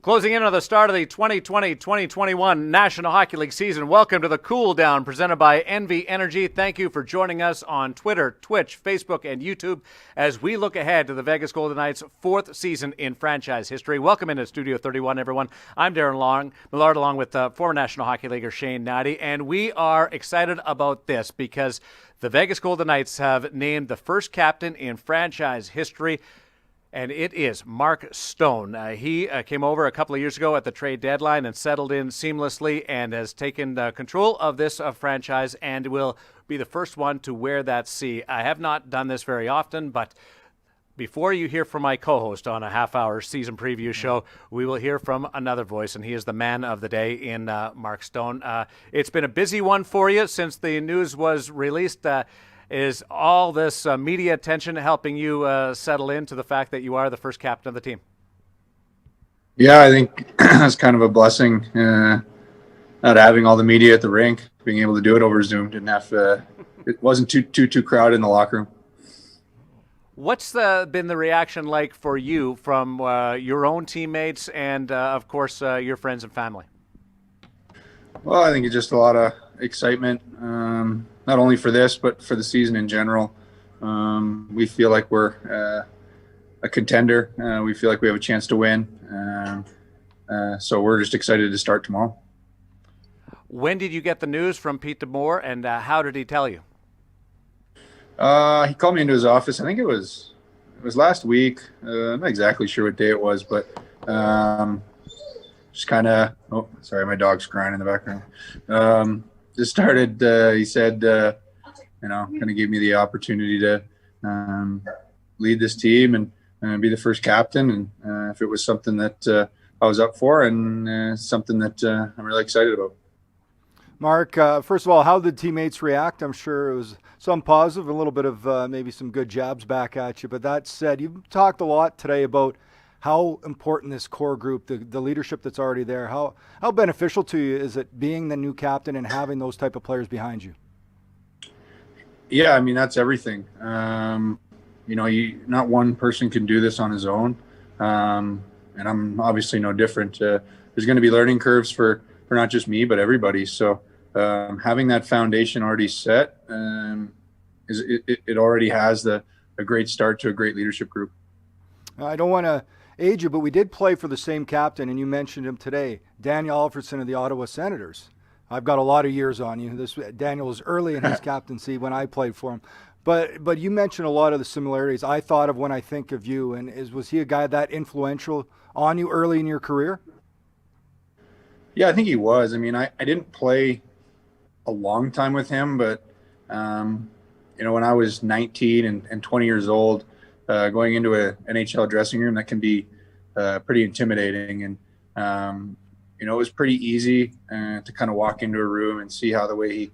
Closing in on the start of the 2020-2021 National Hockey League season. Welcome to the Cool Down presented by NV Energy. Thank you for joining us on Twitter, Twitch, Facebook, and YouTube as we look ahead to the Vegas Golden Knights' fourth season in franchise history. Welcome into Studio 31, everyone. I'm Daren Millard, along with former National Hockey Leaguer Hnidy, and we are excited about this because the Vegas Golden Knights have named the first captain in franchise history. And it is Mark Stone. He came over a couple of years ago at the trade deadline and settled in seamlessly and has taken control of this franchise and will be the first one to wear that C. I have not done this very often, but before you hear from my co-host on a half-hour season preview show, we will hear from another voice, and he is the man of the day in Mark Stone. It's been a busy one for you since the news was released. Is all this media attention helping you settle into the fact that you are the first captain of the team? Yeah, I think it's kind of a blessing not having all the media at the rink, being able to do it over Zoom. Didn't have to, it wasn't too crowded in the locker room. What's been the reaction like for you from your own teammates and, of course, your friends and family? Well, I think it's just a lot of excitement, not only for this, but for the season in general. We feel like we're a contender. We feel like we have a chance to win. So we're just excited to start tomorrow. When did you get the news from Pete DeBoer, and how did he tell you? He called me into his office. I think it was last week. I'm not exactly sure what day it was, but just kind of, oh, sorry, my dog's crying in the background. Just started, he said, kind of gave me the opportunity to lead this team and be the first captain. And if it was something that I was up for and something that I'm really excited about. Mark, first of all, how did teammates react? I'm sure it was some positive, a little bit of maybe some good jabs back at you. But that said, you've talked a lot today about how important this core group, the leadership that's already there, how beneficial to you is it being the new captain and having those type of players behind you? Yeah, I mean, that's everything. Not one person can do this on his own. And I'm obviously no different. There's going to be learning curves for not just me, but everybody. So having that foundation already set, it already has a great start to a great leadership group. I don't want to age you, but we did play for the same captain, and you mentioned him today, Daniel Alfredsson of the Ottawa Senators. I've got a lot of years on you. Daniel was early in his captaincy when I played for him. But you mentioned a lot of the similarities I thought of when I think of you. And was he a guy that influential on you early in your career? Yeah, I think he was. I mean, I didn't play a long time with him, but, when I was 19 and 20 years old, going into an NHL dressing room, that can be pretty intimidating. And, it was pretty easy to kind of walk into a room and see how the way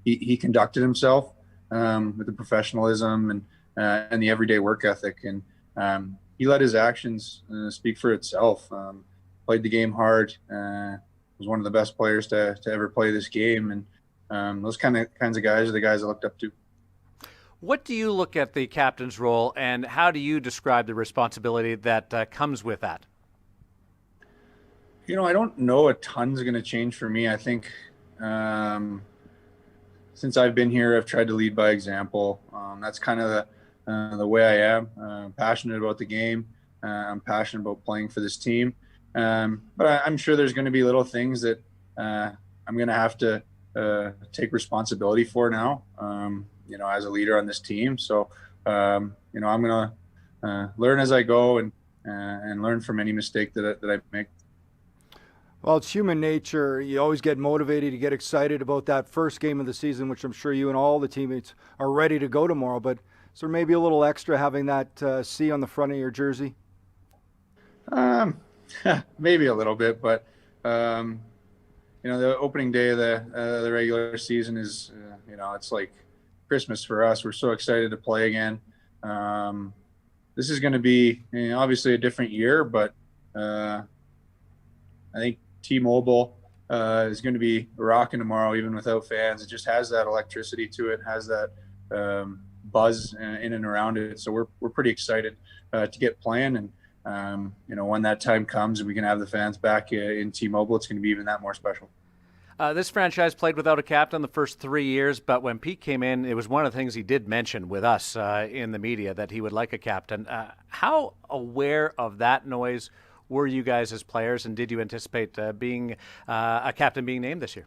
he conducted himself with the professionalism and the everyday work ethic. And he let his actions speak for itself. Played the game hard, was one of the best players to ever play this game. And those kinds of guys are the guys I looked up to. What do you look at the captain's role, and how do you describe the responsibility that comes with that? I don't know a ton's going to change for me. I think since I've been here, I've tried to lead by example. That's kind of the way I am. I'm passionate about the game. I'm passionate about playing for this team. But I'm sure there's going to be little things that I'm going to have to take responsibility for now. As a leader on this team. So, I'm going to learn as I go and learn from any mistake that I make. Well, it's human nature. You always get motivated, you get excited about that first game of the season, which I'm sure you and all the teammates are ready to go tomorrow. But is there maybe a little extra having that C on the front of your jersey? Maybe a little bit, but the opening day of the regular season is, it's like Christmas for us. We're so excited to play again. This is going to be obviously a different year, but I think T-Mobile is going to be rocking tomorrow, even without fans. It just has that electricity to it, has that buzz in and around it. So we're pretty excited to get playing, and When that time comes and we can have the fans back in T-Mobile, it's going to be even that more special. This franchise played without a captain the first 3 years, but when Pete came in, it was one of the things he did mention with us in the media that he would like a captain. How aware of that noise were you guys as players, and did you anticipate being a captain being named this year?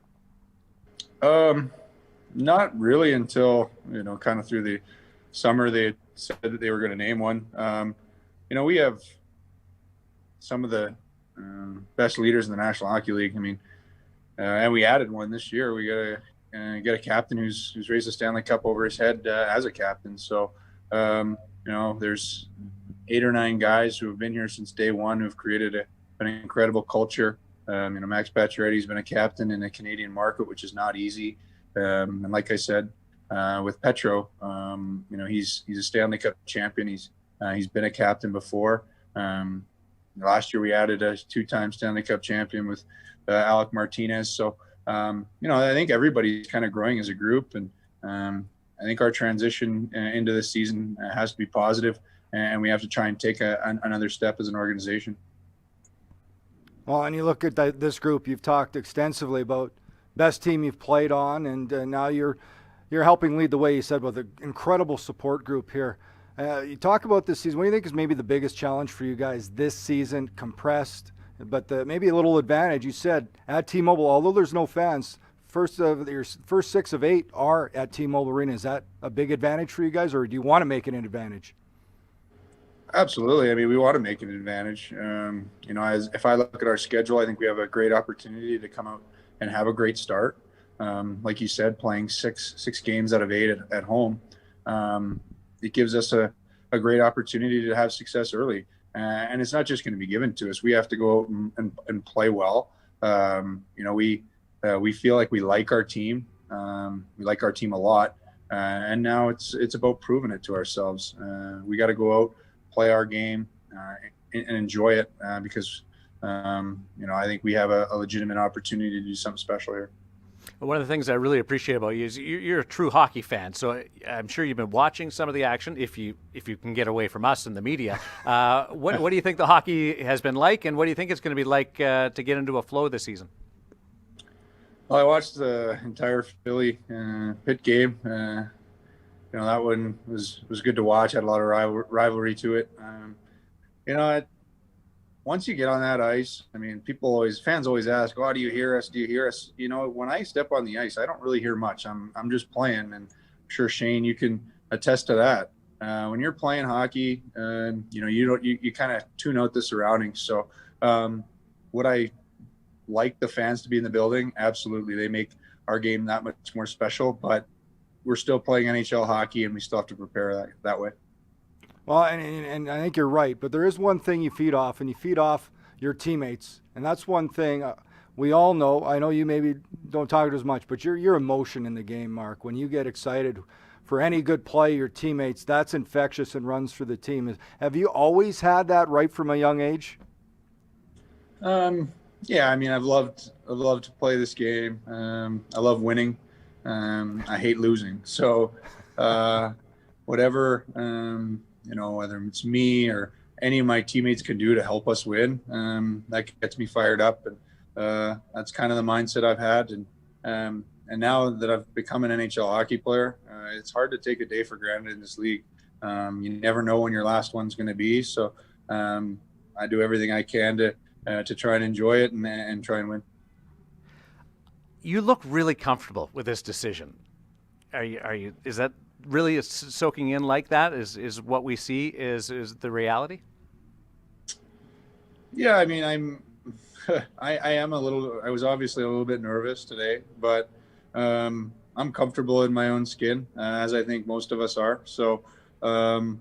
Not really until, kind of through the summer they said that they were going to name one. We have some of the best leaders in the National Hockey League. And we added one this year. We got to get a captain who's raised the Stanley Cup over his head as a captain. So, there's 8 or 9 guys who have been here since day one who've created an incredible culture. Max Pacioretty's been a captain in the Canadian market, which is not easy. And like I said, with Petro, he's a Stanley Cup champion. He's been a captain before. Last year we added a 2-time Stanley Cup champion with Alec Martinez. So, I think everybody's kind of growing as a group, and I think our transition into this season has to be positive, and we have to try and take another step as an organization. Well, and you look at this group, you've talked extensively about best team you've played on, and now you're helping lead the way, you said, with an incredible support group here. You talk about this season. What do you think is maybe the biggest challenge for you guys this season, compressed, but maybe a little advantage? You said at T-Mobile, although there's no fans, your first 6 of 8 are at T-Mobile Arena. Is that a big advantage for you guys, or do you want to make it an advantage? Absolutely. We want to make it an advantage. If I look at our schedule, I think we have a great opportunity to come out and have a great start. Like you said, playing six games out of 8 at home, it gives us a great opportunity to have success early. And it's not just going to be given to us. We have to go out and play well. We feel like we like our team. We like our team a lot. And now it's about proving it to ourselves. We got to go out, play our game, and enjoy it because, I think we have a legitimate opportunity to do something special here. One of the things I really appreciate about you is you're a true hockey fan. So I'm sure you've been watching some of the action, if you can get away from us and the media. What do you think the hockey has been like, and what do you think it's going to be like to get into a flow this season? Well, I watched the entire Philly Pitt game. That one was good to watch. Had a lot of rivalry to it. Once you get on that ice, fans always ask, "Oh, do you hear us? Do you hear us?" When I step on the ice, I don't really hear much. I'm just playing, and I'm sure Shane, you can attest to that. When you're playing hockey, you kind of tune out the surroundings. So, would I like the fans to be in the building? Absolutely, they make our game that much more special. But we're still playing NHL hockey, and we still have to prepare that way. Well, and I think you're right, but there is one thing you feed off, and you feed off your teammates, and that's one thing we all know. I know you maybe don't talk as much, but your emotion in the game, Mark, when you get excited for any good play, your teammates, that's infectious and runs through the team. Have you always had that right from a young age? Yeah, I've loved to play this game. I love winning. I hate losing. So, whatever. Whether it's me or any of my teammates can do to help us win, that gets me fired up, and that's kind of the mindset I've had. And now that I've become an NHL hockey player, it's hard to take a day for granted in this league. You never know when your last one's going to be, so I do everything I can to try and enjoy it and try and win. You look really comfortable with this decision. Are you? Is that really soaking in like that? Is what we see is the reality? Yeah, I am I was obviously a little bit nervous today, but I'm comfortable in my own skin, as I think most of us are. So I'm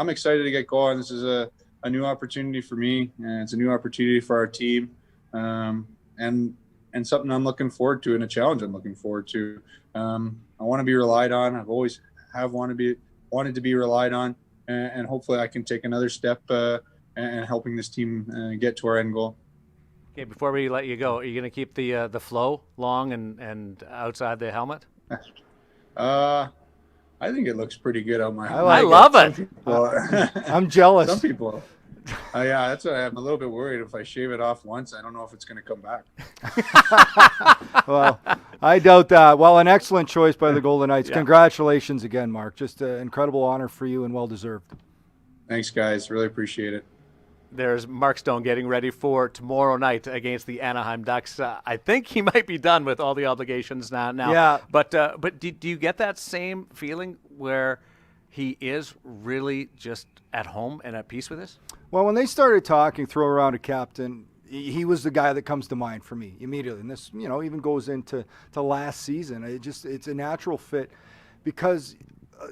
excited to get going. This is a new opportunity for me, and it's a new opportunity for our team, and something I'm looking forward to, and a challenge I'm looking forward to. I want to be relied on. I've always wanted to be relied on, and hopefully I can take another step and helping this team get to our end goal. Okay, before we let you go, are you going to keep the flow long and outside the helmet? I think it looks pretty good on my helmet. I love it. I'm jealous. Some people Yeah, that's what I'm a little bit worried. If I shave it off once, I don't know if it's going to come back. Well, I doubt that. Well, an excellent choice by the Golden Knights. Yeah. Congratulations again, Mark. Just an incredible honor for you and well-deserved. Thanks, guys. Really appreciate it. There's Mark Stone getting ready for tomorrow night against the Anaheim Ducks. I think he might be done with all the obligations now. Yeah. But do you get that same feeling where he is really just at home and at peace with this? Well, when they started talking, throw around a captain, he was the guy that comes to mind for me immediately. And this, even goes into last season. It's a natural fit because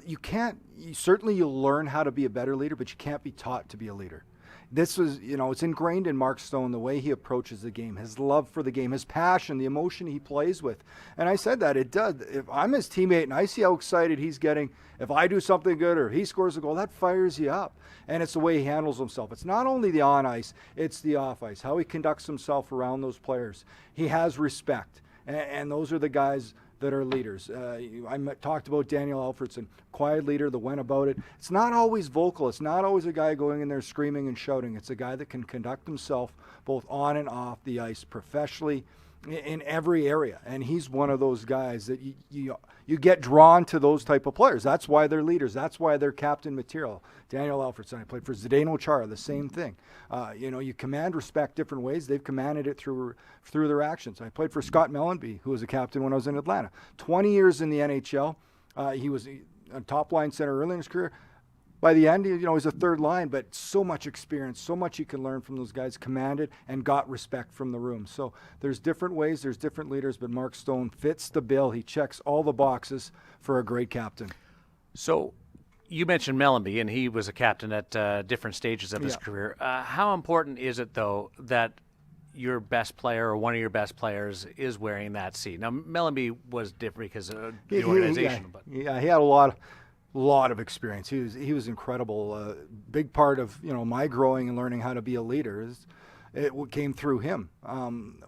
you'll learn how to be a better leader, but you can't be taught to be a leader. This was, it's ingrained in Mark Stone, the way he approaches the game, his love for the game, his passion, the emotion he plays with. And I said that it does. If I'm his teammate and I see how excited he's getting, if I do something good or he scores a goal, that fires you up. And it's the way he handles himself. It's not only the on ice, it's the off ice, how he conducts himself around those players. He has respect. And those are the guys that are leaders. I talked about Daniel Alfredsson, quiet leader that went about it. It's not always vocal. It's not always a guy going in there screaming and shouting. It's a guy that can conduct himself both on and off the ice professionally in every area. And he's one of those guys that you get drawn to those type of players. That's why they're leaders. That's why they're captain material. Daniel Alfredsson, I played for Zdeno Chara, the same thing. You command respect different ways. They've commanded it through their actions. I played for Scott Mellenby, who was a captain when I was in Atlanta. 20 years in the NHL. He was a top line center early in his career. By the end, he's a third line, but so much experience, so much you can learn from those guys, commanded and got respect from the room. So there's different ways, there's different leaders, but Mark Stone fits the bill. He checks all the boxes for a great captain. So you mentioned Mellenby, and he was a captain at different stages of his career. How important is it, though, that your best player or one of your best players is wearing that C? Now, Mellenby was different because of the organization. He had a lot of experience. He was incredible. A big part of my growing and learning how to be a leader it came through him.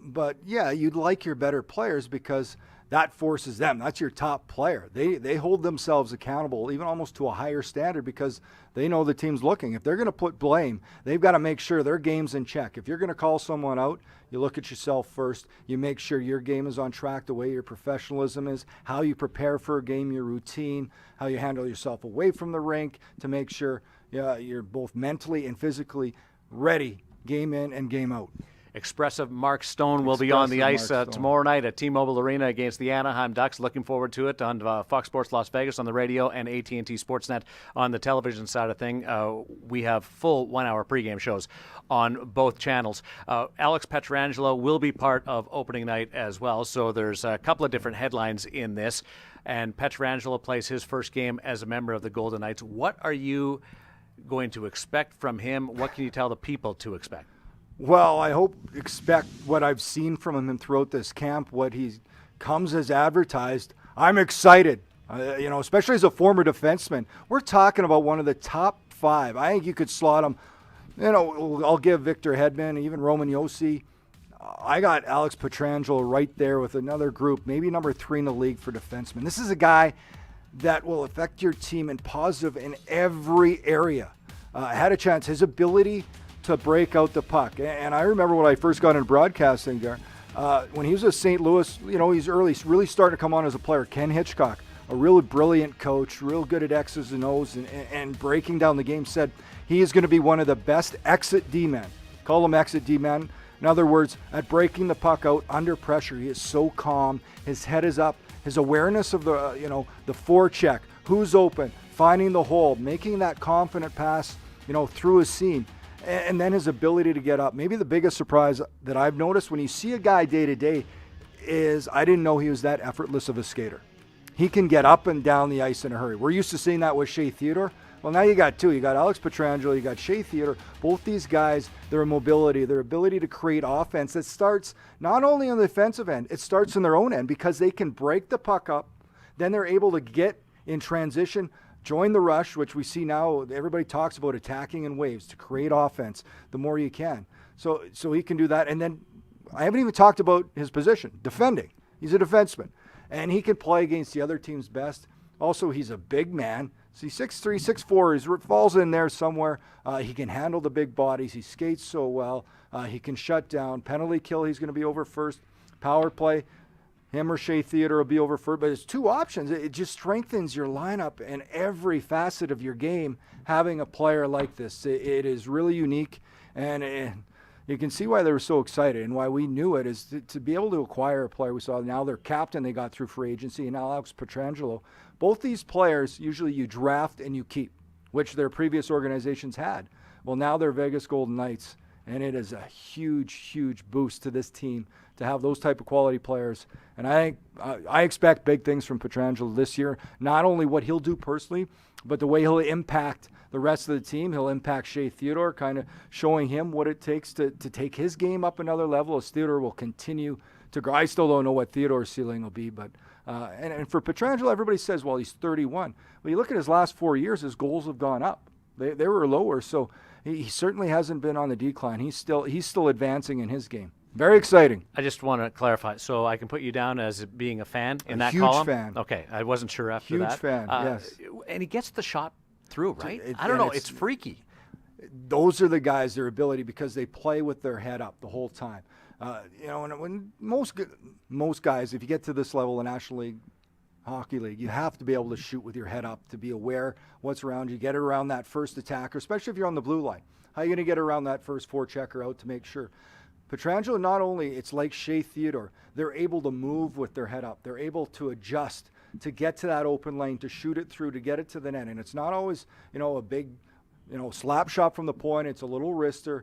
But yeah, you'd like your better players because that forces them. That's your top player. They hold themselves accountable, even almost to a higher standard, because they know the team's looking. If they're going to put blame, they've got to make sure their game's in check. If you're going to call someone out, you look at yourself first. You make sure your game is on track, the way your professionalism is, how you prepare for a game, your routine, how you handle yourself away from the rink to make sure you're both mentally and physically ready, game in and game out. Expressive Mark Stone will be on the ice tomorrow night at T-Mobile Arena against the Anaheim Ducks. Looking forward to it on Fox Sports Las Vegas on the radio and AT&T Sportsnet on the television side of thing. We have full 1-hour pregame shows on both channels. Alex Pietrangelo will be part of opening night as well, so there's a couple of different headlines in this. And Pietrangelo plays his first game as a member of the Golden Knights. What are you going to expect from him? What can you tell the people to expect? Well, I expect what I've seen from him throughout this camp, what he comes as advertised. I'm excited, especially as a former defenseman. We're talking about one of the top 5. I think you could slot him. I'll give Victor Hedman, even Roman Josi. I got Alex Pietrangelo right there with another group, maybe number 3 in the league for defensemen. This is a guy that will affect your team in positive in every area. I had a chance. His ability to break out the puck. And I remember when I first got into broadcasting there, when he was at St. Louis, he's really starting to come on as a player. Ken Hitchcock, a really brilliant coach, real good at X's and O's and breaking down the game, said he is going to be one of the best exit D-men. Call him exit D-men. In other words, at breaking the puck out under pressure, he is so calm. His head is up. His awareness of the forecheck, who's open, finding the hole, making that confident pass, through a seam. And then his ability to get up. Maybe the biggest surprise that I've noticed when you see a guy day to day is I didn't know he was that effortless of a skater. He can get up and down the ice in a hurry. We're used to seeing that with Shea Theodore. Well, now you got 2. You got Alex Pietrangelo, you got Shea Theodore. Both these guys, their mobility, their ability to create offense, it starts not only on the defensive end, it starts in their own end because they can break the puck up. Then they're able to get in transition, join the rush, which we see now. Everybody talks about attacking in waves to create offense the more you can. So he can do that. And then I haven't even talked about his position, defending. He's a defenseman. And he can play against the other team's best. Also, he's a big man, See, 6'3", 6'4", he falls in there somewhere. He can handle the big bodies. He skates so well. He can shut down. Penalty kill, he's going to be over first. Power play, him or Shea Theodore will be over first. But it's two options. It just strengthens your lineup and every facet of your game having a player like this. It is really unique, and you can see why they were so excited and why we knew it is to be able to acquire a player. We saw now their captain they got through free agency, and Alex Pietrangelo. Both these players, usually you draft and you keep, which their previous organizations had. Well, now they're Vegas Golden Knights, and it is a huge, huge boost to this team to have those type of quality players. And I expect big things from Pietrangelo this year, not only what he'll do personally, but the way he'll impact the rest of the team. He'll impact Shea Theodore, kind of showing him what it takes to take his game up another level as Theodore will continue to grow. I still don't know what Theodore's ceiling will be, but and for Pietrangelo, everybody says, well, he's 31. Well, you look at his last 4 years, his goals have gone up. They were lower, so he certainly hasn't been on the decline. He's still advancing in his game. Very exciting. I just want to clarify. So I can put you down as being a fan in that huge column? Fan. Okay, I wasn't sure after that. Huge fan, yes. And he gets the shot through, right? I don't know. It's freaky. Those are the guys, their ability, because they play with their head up the whole time. When most guys, if you get to this level in National League Hockey League, you have to be able to shoot with your head up, to be aware what's around you, get it around that first attacker, especially if you're on the blue line. How are you going to get around that first forechecker out to make sure? Pietrangelo, not only, it's like Shea Theodore, they're able to move with their head up. They're able to adjust to get to that open lane, to shoot it through, to get it to the net. And it's not always, a big, slap shot from the point. It's a little wrister.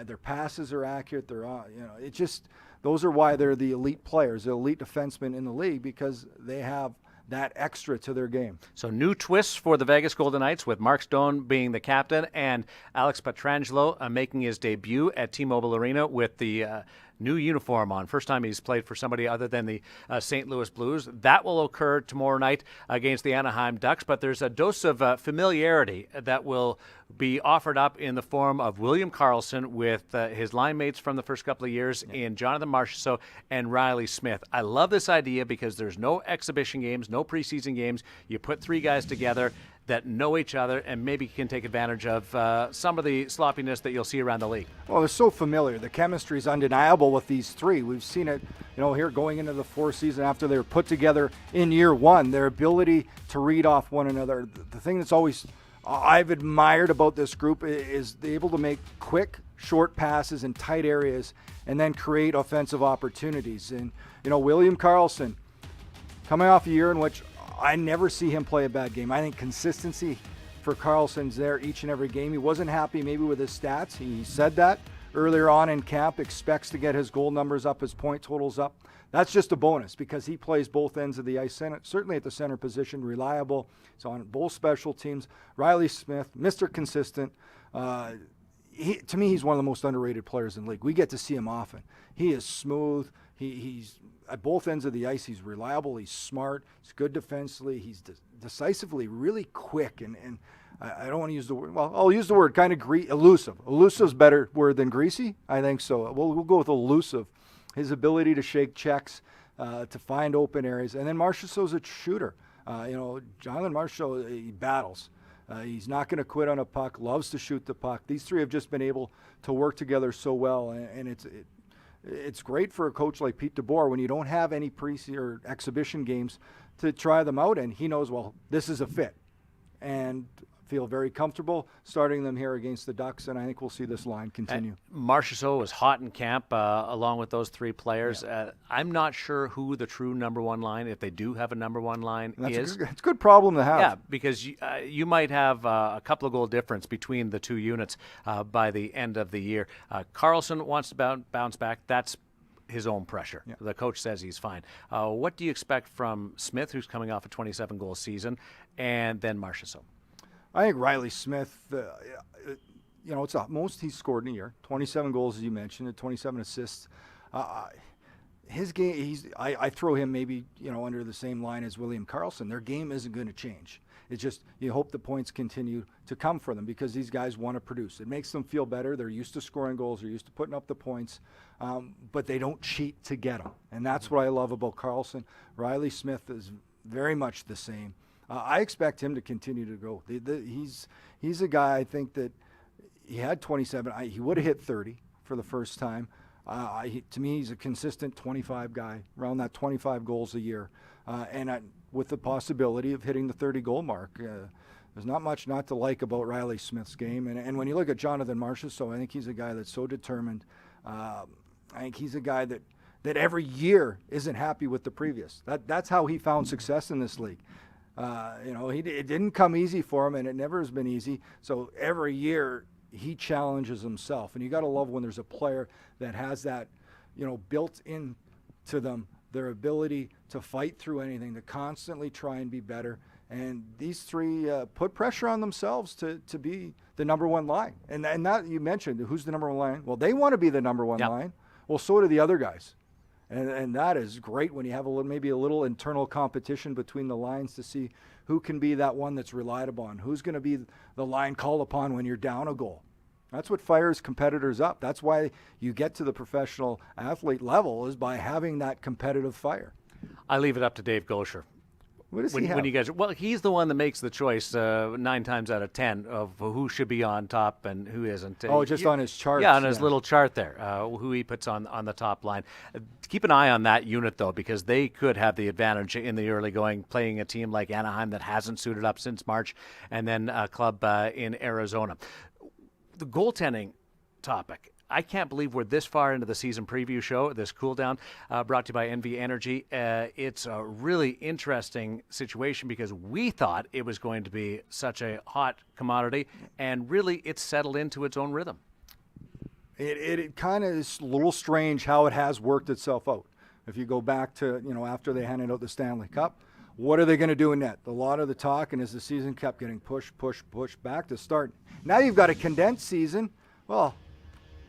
Their passes are accurate. Those are why they're the elite players, the elite defensemen in the league, because they have that extra to their game. So new twists for the Vegas Golden Knights with Mark Stone being the captain and Alex Pietrangelo making his debut at T-Mobile Arena with the new uniform on. First time he's played for somebody other than the St. Louis Blues. That will occur tomorrow night against the Anaheim Ducks, but there's a dose of familiarity that will be offered up in the form of William Karlsson with his line mates from the first couple of years in Jonathan Marchessault and Riley Smith. I love this idea because there's no exhibition games, no preseason games. You put three guys together that know each other and maybe can take advantage of some of the sloppiness that you'll see around the league. Well, they're so familiar. The chemistry is undeniable with these three. We've seen it, here going into the fourth season after they were put together in year one. Their ability to read off one another. The thing that's always I've admired about this group is they're able to make quick, short passes in tight areas and then create offensive opportunities. And, William Karlsson, coming off a year in which I never see him play a bad game. I think consistency for Karlsson's there each and every game. He wasn't happy maybe with his stats. He said that earlier on in camp, expects to get his goal numbers up, his point totals up. That's just a bonus because he plays both ends of the ice, certainly at the center position, reliable. He's on both special teams. Riley Smith, Mr. Consistent. To me, he's one of the most underrated players in the league. We get to see him often. He is smooth. He's at both ends of the ice. He's reliable. He's smart. He's good defensively. He's decisively really quick. And I don't want to use the word. Well, I'll use the word kind of elusive. Elusive's a better word than greasy. I think so. We'll go with elusive. His ability to shake checks, to find open areas. And then Marchessault's a shooter. Jonathan Marchessault, he battles. He's not going to quit on a puck, loves to shoot the puck. These three have just been able to work together so well. And it's great for a coach like Pete DeBoer when you don't have any pre-season or exhibition games to try them out. And he knows, well, this is a fit. And feel very comfortable starting them here against the Ducks, and I think we'll see this line continue. Marchessault was hot in camp along with those three players. Yeah. I'm not sure who the true number one line, if they do have a number one line, is. It's a good problem to have. Yeah, because you might have a couple of goal difference between the two units by the end of the year. Karlsson wants to bounce back. That's his own pressure. Yeah. The coach says he's fine. What do you expect from Smith, who's coming off a 27-goal season, and then Marchessault? I think Riley Smith, it's the most he's scored in a year. 27 goals, as you mentioned, and 27 assists. His game, I throw him maybe, under the same line as William Karlsson. Their game isn't going to change. It's just you hope the points continue to come for them because these guys want to produce. It makes them feel better. They're used to scoring goals. They're used to putting up the points, but they don't cheat to get them. And that's what I love about Karlsson. Riley Smith is very much the same. I expect him to continue to go. He's a guy, I think, that he had 27. He would have hit 30 for the first time. To me, he's a consistent 25 guy, around that 25 goals a year, with the possibility of hitting the 30-goal mark. There's not much not to like about Riley Smith's game. And when you look at Jonathan Marchessault, I think he's a guy that's so determined. I think he's a guy that every year isn't happy with the previous. That's how he found success in this league. It didn't come easy for him, and it never has been easy. So every year he challenges himself. And you got to love when there's a player that has that, built into them, their ability to fight through anything, to constantly try and be better. And these three put pressure on themselves to be the number one line. And that you mentioned, who's the number one line? Well, they want to be the number one line. Well, so do the other guys. And that is great when you have maybe a little internal competition between the lines to see who can be that one that's relied upon, who's going to be the line called upon when you're down a goal. That's what fires competitors up. That's why you get to the professional athlete level, is by having that competitive fire. I leave it up to Dave Gosher. What does he have? When you guys, he's the one that makes the choice 9 times out of 10 of who should be on top and who isn't. Just on his chart. Yeah, on his little chart there, who he puts on the top line. Keep an eye on that unit, though, because they could have the advantage in the early going, playing a team like Anaheim that hasn't suited up since March, and then a club in Arizona. The goaltending topic. I can't believe we're this far into the season preview show, this cool down, brought to you by NV Energy. It's a really interesting situation because we thought it was going to be such a hot commodity, and really it's settled into its own rhythm. It kind of is a little strange how it has worked itself out. If you go back to, after they handed out the Stanley Cup, what are they going to do in net? A lot of the talk, and as the season kept getting pushed back to start. Now you've got a condensed season. Well,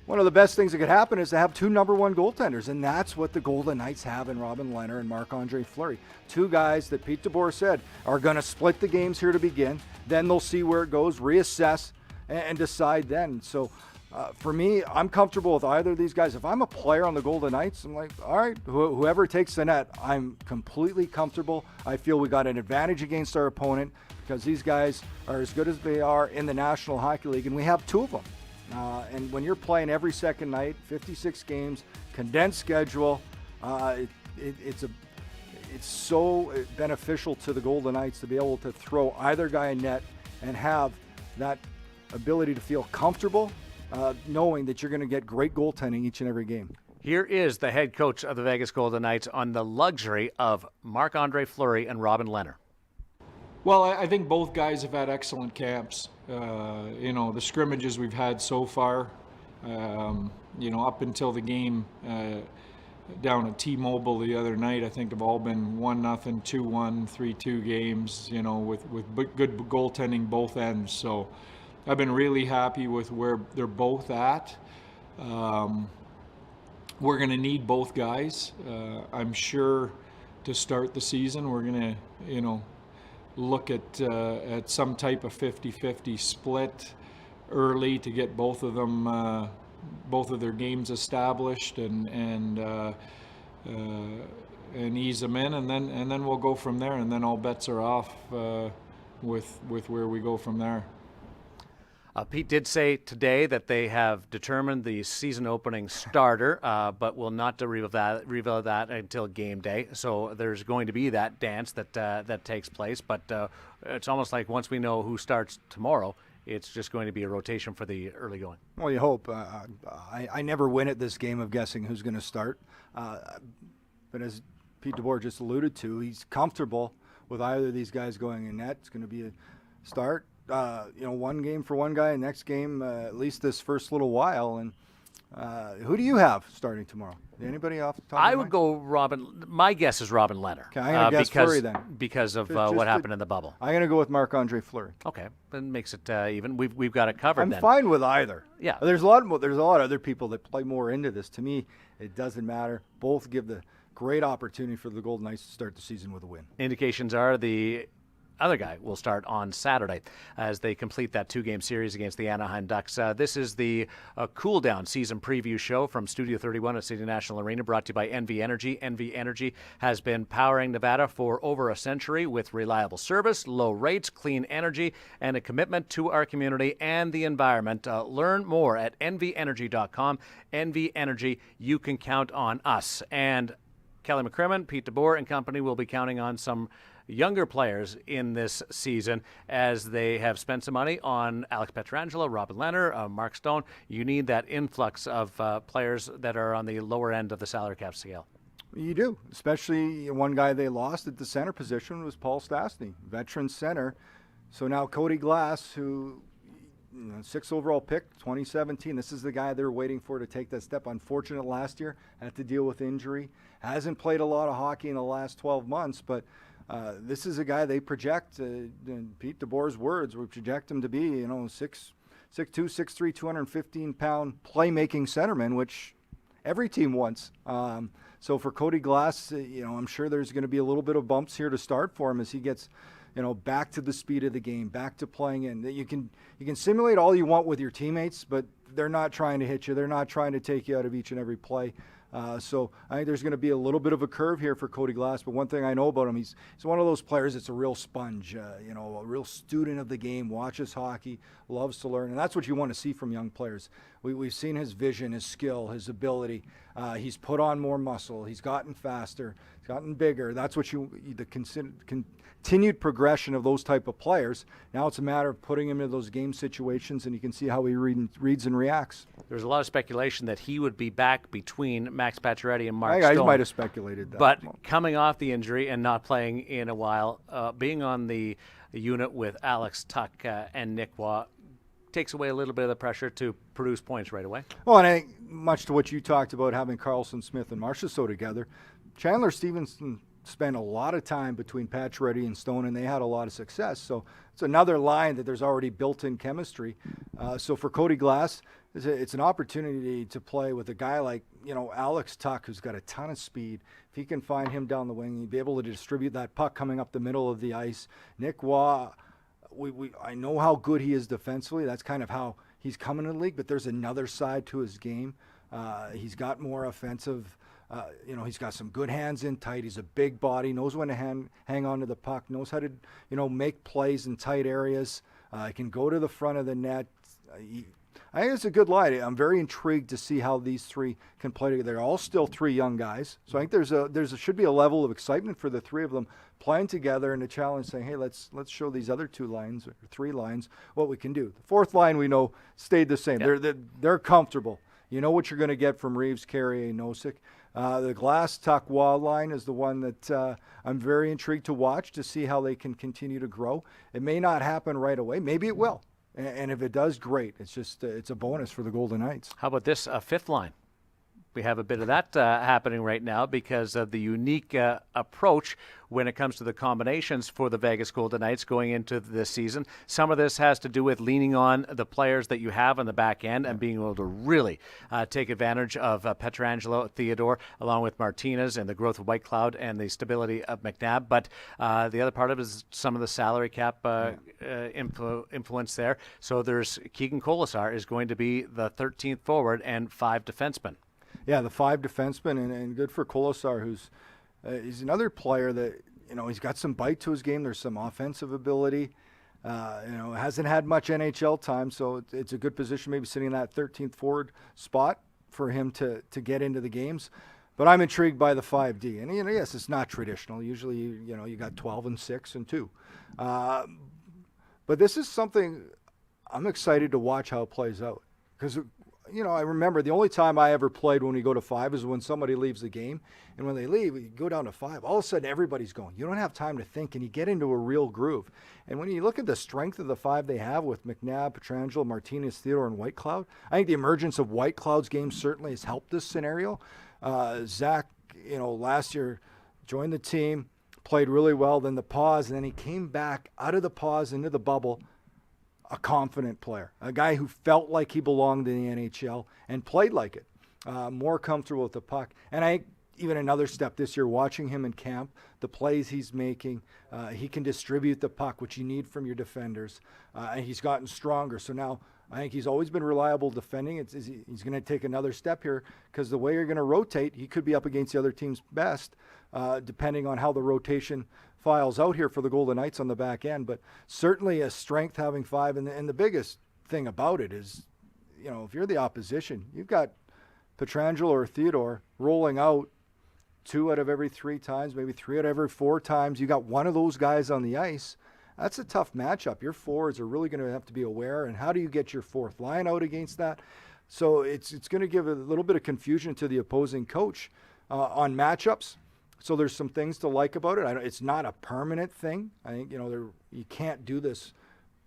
one of the best things that could happen is to have 2 number one goaltenders, and that's what the Golden Knights have in Robin Lehner and Marc-Andre Fleury. 2 guys that Pete DeBoer said are going to split the games here to begin. Then they'll see where it goes, reassess, and decide then. So for me, I'm comfortable with either of these guys. If I'm a player on the Golden Knights, I'm like, all right, whoever takes the net, I'm completely comfortable. I feel we got an advantage against our opponent because these guys are as good as they are in the National Hockey League, and we have 2 of them. And when you're playing every second night, 56 games, condensed schedule, it's so beneficial to the Golden Knights to be able to throw either guy in net and have that ability to feel comfortable, knowing that you're going to get great goaltending each and every game. Here is the head coach of the Vegas Golden Knights on the luxury of Marc-Andre Fleury and Robin Lehner. Well, I think both guys have had excellent camps. The scrimmages we've had so far, up until the game down at T-Mobile the other night, I think have all been 1-0, 2-1, 3-2 games, with good goaltending both ends. So I've been really happy with where they're both at. We're going to need both guys. I'm sure to start the season, we're going to, look at some type of 50-50 split early to get both of them, both of their games established and ease them in, and then we'll go from there, and then all bets are off with where we go from there. Pete did say today that they have determined the season opening starter, but will not reveal that until game day. So there's going to be that dance that takes place. But it's almost like once we know who starts tomorrow, it's just going to be a rotation for the early going. Well, you hope. I never win at this game of guessing who's going to start. But as Pete DeBoer just alluded to, he's comfortable with either of these guys going in net. It's going to be a start. One game for one guy, next game, at least this first little while. And who do you have starting tomorrow? Anybody off the top of your mind? I would go Robin. My guess is Robin Lehner. Okay, I'm going to guess Fleury then. Because of what happened in the bubble. I'm going to go with Marc-Andre Fleury. Okay, that makes it even. We've got it covered. I'm fine with either. Yeah. There's a lot of other people that play more into this. To me, it doesn't matter. Both give the great opportunity for the Golden Knights to start the season with a win. Indications are the other guy will start on Saturday as they complete that 2-game series against the Anaheim Ducks. This is the Cool Down season preview show from Studio 31 at City National Arena, brought to you by NV Energy. NV Energy has been powering Nevada for over a century with reliable service, low rates, clean energy, and a commitment to our community and the environment. Learn more at nvenergy.com. NV Energy, you can count on us. And Kelly McCrimmon, Pete DeBoer, and company will be counting on some younger players in this season as they have spent some money on Alex Pietrangelo, Robin Lehner, Mark Stone. You need that influx of players that are on the lower end of the salary cap scale. You do, especially one guy they lost at the center position was Paul Stastny, veteran center. So now Cody Glass, who 6th overall pick, 2017. This is the guy they're waiting for to take that step. Unfortunate last year, had to deal with injury. Hasn't played a lot of hockey in the last 12 months, but this is a guy they project, in Pete DeBoer's words, we project him to be, 6'2", 6'3", 215-pound playmaking centerman, which every team wants. So for Cody Glass, I'm sure there's going to be a little bit of bumps here to start for him as he gets, back to the speed of the game, back to playing in. You can simulate all you want with your teammates, but they're not trying to hit you. They're not trying to take you out of each and every play. So I think there's going to be a little bit of a curve here for Cody Glass. But one thing I know about him, he's one of those players that's a real sponge, a real student of the game, watches hockey, loves to learn. And that's what you want to see from young players. We've seen his vision, his skill, his ability. He's put on more muscle. He's gotten faster. He's gotten bigger. That's what the continued progression of those type of players. Now it's a matter of putting him into those game situations, and you can see how he reads and reacts. There's a lot of speculation that he would be back between Max Pacioretty and Mark I Stone. guys might have speculated that. But coming off the injury and not playing in a while, being on the unit with Alex Tuck and Nick Waugh takes away a little bit of the pressure to produce points right away. Well, and I think much to what you talked about, having Carlson Smith and Marchessault together, Chandler Stevenson spent a lot of time between Pacioretty and Stone, and they had a lot of success. So it's another line that there's already built-in chemistry. So for Cody Glass, it's an opportunity to play with a guy like, Alex Tuck, who's got a ton of speed. If he can find him down the wing, he'd be able to distribute that puck coming up the middle of the ice. Nick Waugh, I know how good he is defensively. That's kind of how he's coming in the league, but there's another side to his game. He's got more offensive. He's got some good hands in tight. He's a big body, knows when to hang on to the puck, knows how to, make plays in tight areas. He can go to the front of the net. I think it's a good line. I'm very intrigued to see how these three can play together. They're all still three young guys, so I think should be a level of excitement for the three of them playing together in a challenge, saying, "Hey, let's show these other two lines or three lines what we can do." The fourth line we know stayed the same. Yeah. They're comfortable. You know what you're going to get from Reeves, Carrier, Nosek. The Glass Tuck Waugh line is the one that I'm very intrigued to watch to see how they can continue to grow. It may not happen right away. Maybe it will. And if it does, great. It's just it's a bonus for the Golden Knights. How about this fifth line? We have a bit of that happening right now because of the unique approach when it comes to the combinations for the Vegas Golden Knights going into this season. Some of this has to do with leaning on the players that you have on the back end and being able to really take advantage of Pietrangelo, Theodore, along with Martinez and the growth of Whitecloud and the stability of McNabb. But the other part of it is some of the salary cap influence there. So there's Keegan Colasar is going to be the 13th forward and 5 defensemen. Yeah, the 5 defensemen, and good for Colasar, who's he's another player that, he's got some bite to his game. There's some offensive ability. Hasn't had much NHL time, so it's a good position, maybe sitting in that 13th forward spot for him to get into the games. But I'm intrigued by the 5D. And, yes, it's not traditional. Usually, you got 12 and 6 and 2. But this is something I'm excited to watch how it plays out. Because I remember the only time I ever played when we go to 5 is when somebody leaves the game. And when they leave, you go down to 5. All of a sudden, everybody's going. You don't have time to think, and you get into a real groove. And when you look at the strength of the 5 they have with McNabb, Pietrangelo, Martinez, Theodore, and Whitecloud, I think the emergence of Whitecloud's game certainly has helped this scenario. Zach, last year joined the team, played really well, then the pause, and then he came back out of the pause into the bubble. A confident player, a guy who felt like he belonged in the NHL and played like it, more comfortable with the puck. And even another step this year, watching him in camp, the plays he's making. He can distribute the puck, which you need from your defenders. And he's gotten stronger. So now I think he's always been reliable defending. He's going to take another step here because the way you're going to rotate, he could be up against the other team's best, depending on how the rotation files out here for the Golden Knights on the back end. But certainly a strength having 5. And the biggest thing about it is, if you're the opposition, you've got Pietrangelo or Theodore rolling out 2 out of every 3 times, maybe 3 out of every 4 times. You got one of those guys on the ice. That's a tough matchup. Your forwards are really going to have to be aware. And how do you get your fourth line out against that? So it's going to give a little bit of confusion to the opposing coach on matchups. So there's some things to like about it. It's not a permanent thing. I think you can't do this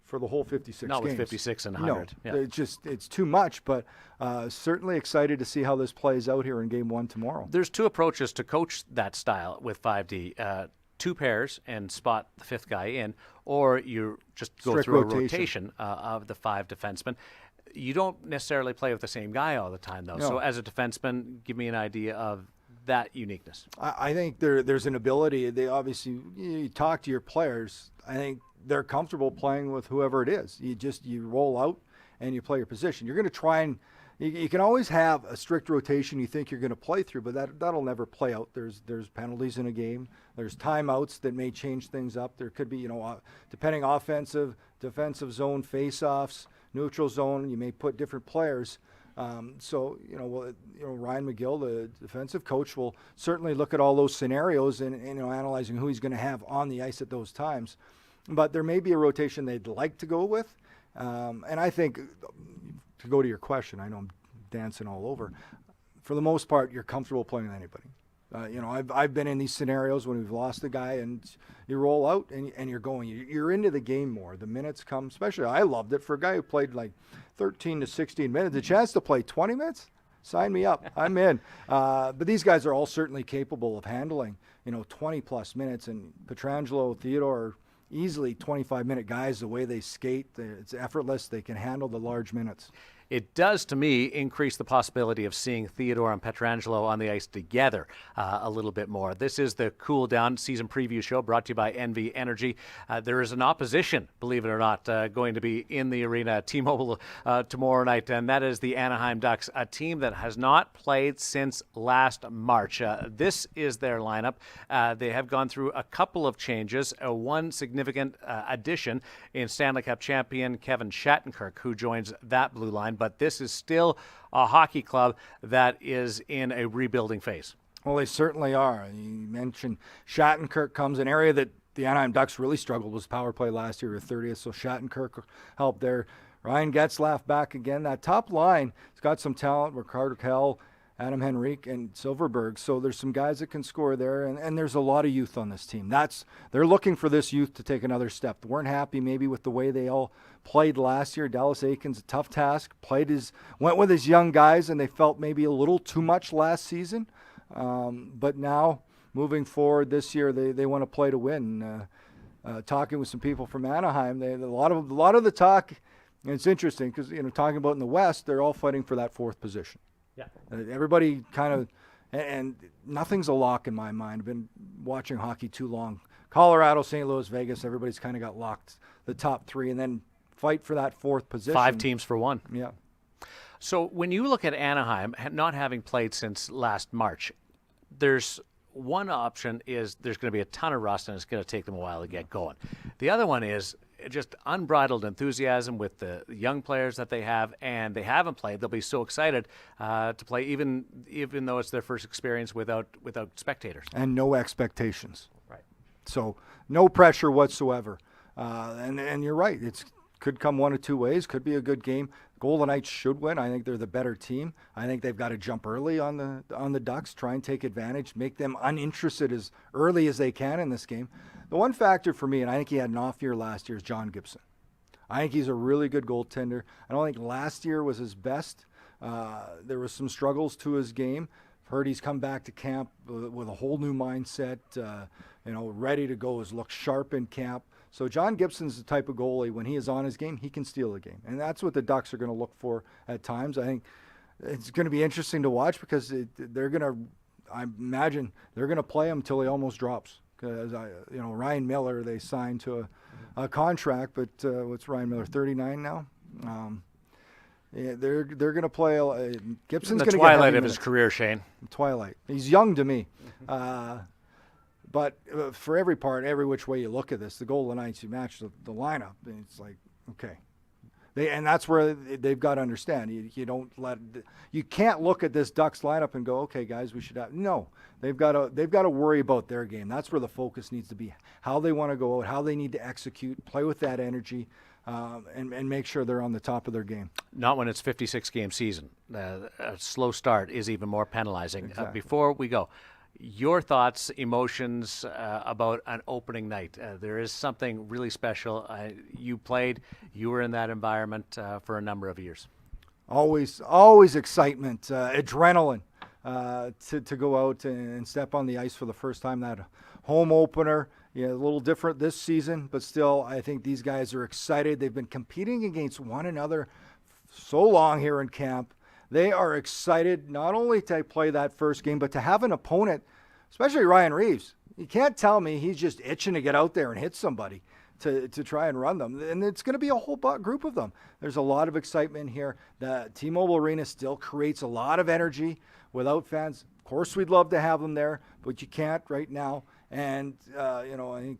for the whole 56 games. Not with 56 and 100. No, yeah. It's too much, but certainly excited to see how this plays out here in Game 1 tomorrow. There's 2 approaches to coach that style with 5D. 2 pairs and spot the 5th guy in, or you just go Strict through rotation. a rotation of the 5 defensemen. You don't necessarily play with the same guy all the time, though. No. So as a defenseman, give me an idea of that uniqueness. I think there's an ability. They obviously, you talk to your players, I think they're comfortable playing with whoever it is. You roll out and you play your position. You're going to try and you can always have a strict rotation you think you're going to play through, but that'll never play out. There's penalties in a game. There's timeouts that may change things up. There could be, depending offensive, defensive zone, face-offs, neutral zone, you may put different players. Ryan McGill, the defensive coach, will certainly look at all those scenarios and analyzing who he's going to have on the ice at those times. But there may be a rotation they'd like to go with. And I think, to go to your question, I know I'm dancing all over. For the most part, you're comfortable playing with anybody. I've been in these scenarios when we've lost a guy and you roll out and you're going. You're into the game more. The minutes come, especially I loved it for a guy who played like 13 to 16 minutes. The chance to play 20 minutes, sign me up. I'm in. But these guys are all certainly capable of handling, 20-plus minutes. And Pietrangelo, Theodore are easily 25-minute guys. The way they skate, it's effortless. They can handle the large minutes. It does, to me, increase the possibility of seeing Theodore and Pietrangelo on the ice together a little bit more. This is the Cool Down season preview show brought to you by NV Energy. There is an opposition, believe it or not, going to be in the arena at T-Mobile tomorrow night, and that is the Anaheim Ducks, a team that has not played since last March. This is their lineup. They have gone through a couple of changes, one significant addition in Stanley Cup champion Kevin Shattenkirk, who joins that blue line. But this is still a hockey club that is in a rebuilding phase. Well, they certainly are. You mentioned Shattenkirk comes, an area that the Anaheim Ducks really struggled was power play last year, 30th, so Shattenkirk helped there. Ryan Getzlaf back again. That top line has got some talent. Ricardo Kell, Adam Henrique, and Silverberg. So there's some guys that can score there, and there's a lot of youth on this team. They're looking for this youth to take another step. They weren't happy maybe with the way they all played last year. Dallas Aiken's a tough task. Went with his young guys, and they felt maybe a little too much last season. But now, moving forward this year, they want to play to win. Talking with some people from Anaheim, a lot of the talk, and it's interesting because talking about in the West, they're all fighting for that 4th position. Yeah. Everybody kind of, and nothing's a lock in my mind. I've been watching hockey too long. Colorado, St. Louis, Vegas, everybody's kind of got locked the top 3 and then fight for that 4th position. 5 teams for 1. Yeah. So when you look at Anaheim, not having played since last March, there's one option is there's going to be a ton of rust and it's going to take them a while to get going. The other one is just unbridled enthusiasm with the young players that they have, and they haven't played. They'll be so excited to play, even though it's their first experience without spectators. And no expectations. Right. So no pressure whatsoever. And you're right. It could come one of 2 ways. Could be a good game. Golden Knights should win. I think they're the better team. I think they've got to jump early on the Ducks, try and take advantage, make them uninterested as early as they can in this game. The one factor for me, and I think he had an off year last year, is John Gibson. I think he's a really good goaltender. I don't think last year was his best. There was some struggles to his game. I've heard he's come back to camp with a whole new mindset, ready to go. Has looked sharp in camp. So John Gibson's the type of goalie, when he is on his game, he can steal a game. And that's what the Ducks are going to look for at times. I think it's going to be interesting to watch because they're going to I imagine they're going to play him until he almost drops. Because Ryan Miller, they signed to a contract, but what's Ryan Miller, 39 now? Yeah, they're going to play. Gibson's going to get twilight of his career, Shane. Twilight. He's young to me, but for every which way you look at this, the Golden Knights, you match the lineup, and it's like, okay. And that's where they've got to understand. You can't look at this Ducks lineup and go, okay, guys, we should have. No, they've got to worry about their game. That's where the focus needs to be. How they want to go out, how they need to execute, play with that energy, and make sure they're on the top of their game. Not when it's 56-game season. A slow start is even more penalizing. Exactly. Before we go, your thoughts, emotions about an opening night. There is something really special. You were in that environment for a number of years. Always excitement, adrenaline to go out and step on the ice for the first time. That home opener, a little different this season, but still, I think these guys are excited. They've been competing against one another so long here in camp. They are excited not only to play that first game, but to have an opponent, especially Ryan Reeves. You can't tell me he's just itching to get out there and hit somebody to try and run them. And it's going to be a whole group of them. There's a lot of excitement here. The T-Mobile Arena still creates a lot of energy without fans. Of course, we'd love to have them there, but you can't right now. And, I think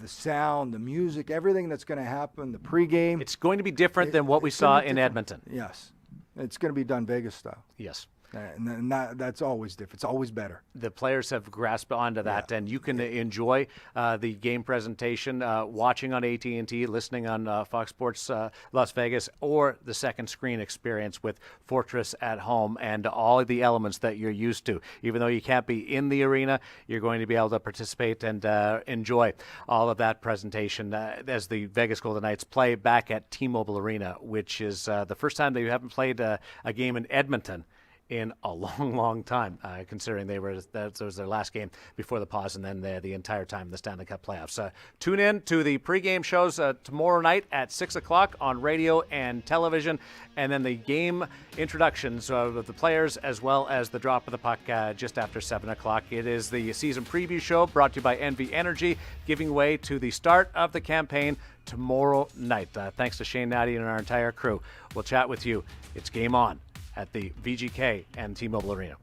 the sound, the music, everything that's going to happen, the pregame. It's going to be different than what we saw in Edmonton. Yes. It's going to be done Vegas style. Yes. And that's always different. It's always better. The players have grasped onto that, and you can enjoy the game presentation, watching on AT&T, listening on Fox Sports Las Vegas, or the second screen experience with Fortress at home and all of the elements that you're used to. Even though you can't be in the arena, you're going to be able to participate and enjoy all of that presentation as the Vegas Golden Knights play back at T-Mobile Arena, which is the first time that you haven't played a game in Edmonton in a long time, considering that was their last game before the pause, and then the entire time in the Stanley Cup playoffs. Tune in to the pregame shows tomorrow night at 6 o'clock on radio and television, and then the game introductions of the players as well as the drop of the puck just after 7 o'clock. It is the season preview show brought to you by NV Energy, giving way to the start of the campaign tomorrow night. Thanks to Shane Hnidy and our entire crew. We'll chat with you. It's game on at the VGK and T-Mobile Arena.